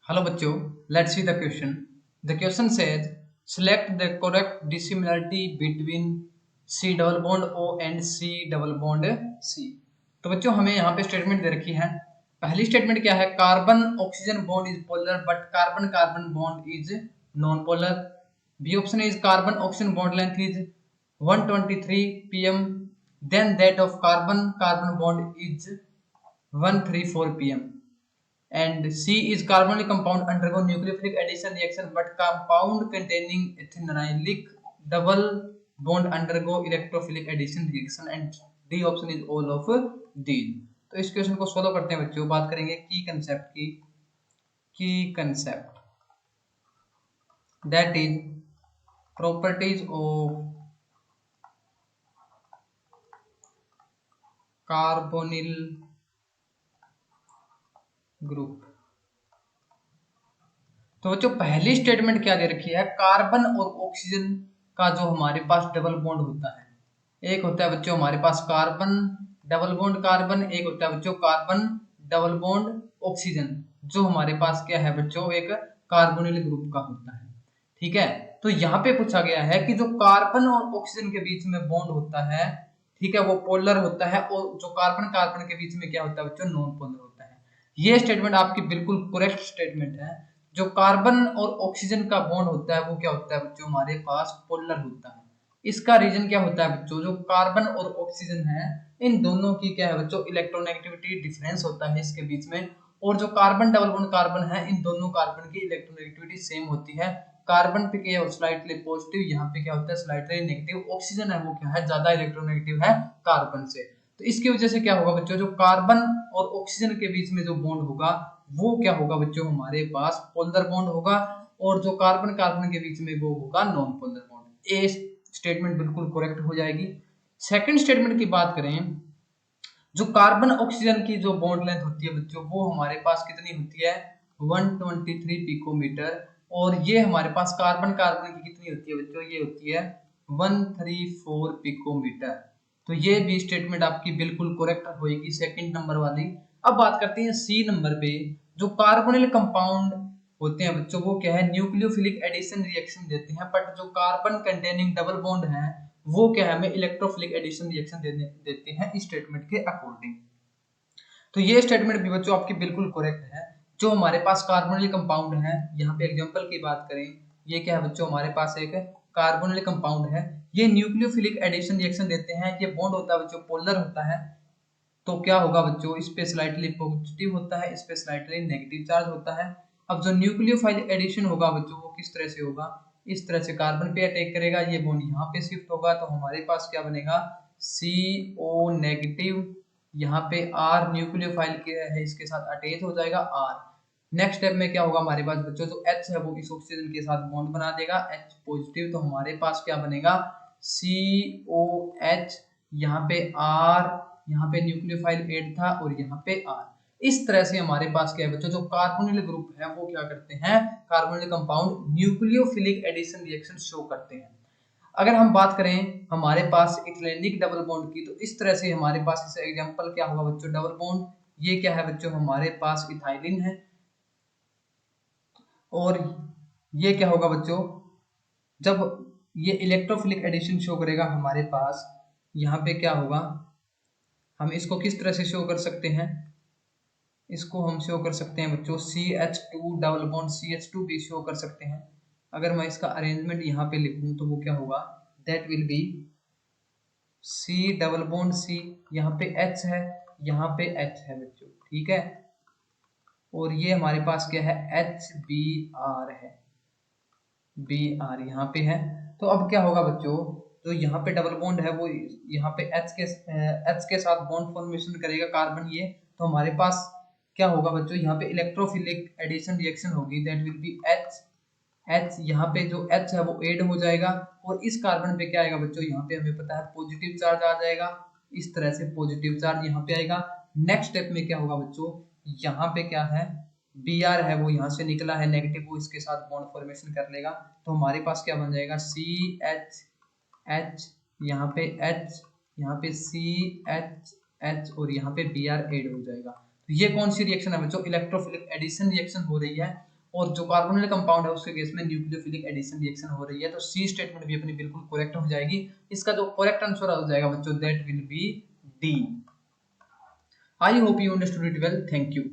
Hello बच्चों, let's see the question. The question says select the correct dissimilarity between C double bond O and C double bond C. तो बच्चों हमें यहाँ पे statement दे रखी है। पहली स्टेटमेंट क्या है? Carbon oxygen bond is polar but carbon carbon bond is non polar. B option is carbon oxygen bond length is 123 pm, then that of carbon carbon bond is 134 pm. And C is carbonyl compound undergo nucleophilic addition reaction but compound containing ethanoylic double bond undergo electrophilic addition reaction and D option is all of these. तो इस question को solve करते हैं बच्चों। बात करेंगे की concept की। की concept that is properties of carbonyl group. तो बच्चों पहली स्टेटमेंट क्या दे रखी है? कार्बन और ऑक्सीजन का जो हमारे पास डबल बॉन्ड होता है, एक होता है बच्चों हमारे पास कार्बन डबल बॉन्ड कार्बन, एक होता है बच्चों कार्बन डबल बॉन्ड ऑक्सीजन, जो हमारे पास क्या है बच्चों एक कार्बोनिल ग्रुप का होता है। ठीक है, तो यहाँ पे पूछा गया है कि जो कार्बन और ऑक्सीजन के बीच में बॉन्ड होता है, ठीक है, वो पोलर होता है, और जो कार्बन कार्बन के बीच में क्या होता है बच्चों नॉन पोलर होता है। ये स्टेटमेंट आपकी बिल्कुल करेक्ट स्टेटमेंट है। जो कार्बन और ऑक्सीजन का बॉन्ड होता है वो क्या होता है बच्चों हमारे पास पोलर होता है। इसका रीजन क्या होता है बच्चों? जो कार्बन और ऑक्सीजन है इन दोनों की क्या है बच्चों इलेक्ट्रोनेगेटिविटी डिफरेंस होता है इसके बीच में, और जो कार्बन डबल बॉन्ड कार्बन है इन दोनों कार्बन की इलेक्ट्रोनेगेटिविटी सेम होती है। कार्बन पे क्या है स्लाइटली पॉजिटिव, यहाँ पे क्या होता है स्लाइटली नेगेटिव। ऑक्सीजन है वो क्या है ज्यादा इलेक्ट्रोनेगेटिव है कार्बन से। तो इसकी वजह से क्या होगा बच्चों जो कार्बन और ऑक्सीजन के बीच में जो बॉन्ड होगा वो क्या होगा बच्चों हमारे पास पोलर बॉन्ड होगा, और जो कार्बन कार्बन के बीच में वो होगा नॉन पोलर बॉन्ड। ए स्टेटमेंट बिल्कुल करेक्ट हो जाएगी। सेकंड स्टेटमेंट की बात करें, जो कार्बन ऑक्सीजन की जो बॉन्ड लेंथ होती है बच्चों वो हमारे पास कितनी होती है 123 पिकोमीटर, और ये हमारे पास कार्बन कार्बन की कितनी होती है बच्चों ये होती है 134 पिकोमीटर। तो ये भी स्टेटमेंट आपकी बिल्कुल करेक्ट होगी सेकंड नंबर वाली। अब बात करते हैं सी नंबर पे। जो कार्बोनिल कंपाउंड होते हैं बच्चों वो क्या है न्यूक्लियोफिलिक एडिशन रिएक्शन देते हैं, बट जो कार्बन कंटेनिंग डबल बॉन्ड है वो क्या है हमें इलेक्ट्रोफिलिक एडिशन रिएक्शन देते हैं इस स्टेटमेंट के अकॉर्डिंग। तो ये स्टेटमेंट भी बच्चों आपकी बिल्कुल करेक्ट है। जो हमारे पास कार्बोनिल कंपाउंड है, यहाँ पे एग्जांपल की बात करें, ये क्या है बच्चों हमारे पास एक कार्बोनिल कंपाउंड है, ये न्यूक्लियोफिलिक एडिशन रिएक्शन देते हैं। ये बॉन्ड होता है बच्चों पोलर होता है, तो क्या होगा बच्चों इस पे स्लाइटली पॉजिटिव होता है, इस पे स्लाइटली नेगेटिव चार्ज होता है। अब जो न्यूक्लियोफाइल एडिशन होगा बच्चों वो किस तरह से होगा, इस तरह से कार्बन पे अटैक करेगा, ये बॉन्ड यहाँ पे शिफ्ट होगा, तो हमारे पास क्या बनेगा CO नेगेटिव, यहाँ पे R न्यूक्लियोफाइल के है इसके साथ अटैच हो जाएगा R। नेक्स्ट स्टेप में क्या होगा हमारे पास बच्चों जो H है वो इस ऑक्सीजन के साथ बॉन्ड बना देगा H पॉजिटिव, तो हमारे पास क्या बनेगा COH, यहाँ पे R, यहाँ पे न्यूक्लियोफाइल एड था और यहाँ पे R। इस तरह से हमारे पास क्या है बच्चों जो कार्बोनिल ग्रुप है वो क्या करते हैं carbonyl compound nucleophilic addition reaction show करते हैं। अगर हम बात करें हमारे पास इथेनिक डबल बॉन्ड की, तो इस तरह से हमारे पास इसका एग्जांपल क्या होगा बच्चों डबल बॉन्ड, ये क्या है बच्चों हमारे पास इथाइलिन है, और ये क्या होगा बच्चों जब ये इलेक्ट्रोफिलिक एडिशन शो करेगा हमारे पास, यहाँ पे क्या होगा हम इसको किस तरह से शो कर सकते हैं, इसको हम शो कर सकते हैं बच्चों CH2 डबल बॉन्ड CH2 भी शो कर सकते हैं। अगर मैं इसका अरेंजमेंट यहाँ पे लिखूं तो वो क्या होगा that will be C double bond C, यहाँ पे H है, यहाँ पे H है बच्चों, ठीक है, और ये हमारे पास क्या है HBr है, Br यहाँ पे है। तो अब क्या होगा बच्चों जो यहाँ पे डबल बॉन्ड है वो यहाँ पे H के साथ बॉन्ड फॉर्मेशन करेगा कार्बन ये, तो हमारे पास क्या होगा बच्चों यहाँ पे इलेक्ट्रोफिलिक एडिशन रिएक्शन होगी दैट विल बी H, यहाँ पे जो H है वो ऐड हो जाएगा, और इस कार्बन पे क्या आएगा बच्चों यहाँ पे हमें पता है पॉजिटिव चार्ज आ जाएगा, इस तरह से पॉजिटिव चार्ज यहाँ पे आएगा। नेक्स्ट स्टेप में क्या होगा बच्चों यहाँ पे क्या है Br है वो यहाँ से निकला है नेगेटिव, वो इसके साथ बॉन्ड फॉर्मेशन कर लेगा, तो हमारे पास क्या बन जाएगा CH, यहाँ पे H, यहाँ पे CH और यहाँ पे Br ऐड हो जाएगा। तो ये कौन सी रिएक्शन है बच्चों इलेक्ट्रोफिलिक एडिशन रिएक्शन हो रही है, और जो कार्बोनिल कंपाउंड है उसके केस में न्यूक्लियोफिलिक एडिशन रिएक्शन हो रही है, तो सी स्टेटमेंट भी अपनी बिल्कुल करेक्ट हो जाएगी। इसका जो करेक्ट आंसर हो जाएगा बच्चों that will be D. I hope you understood it well, thank you.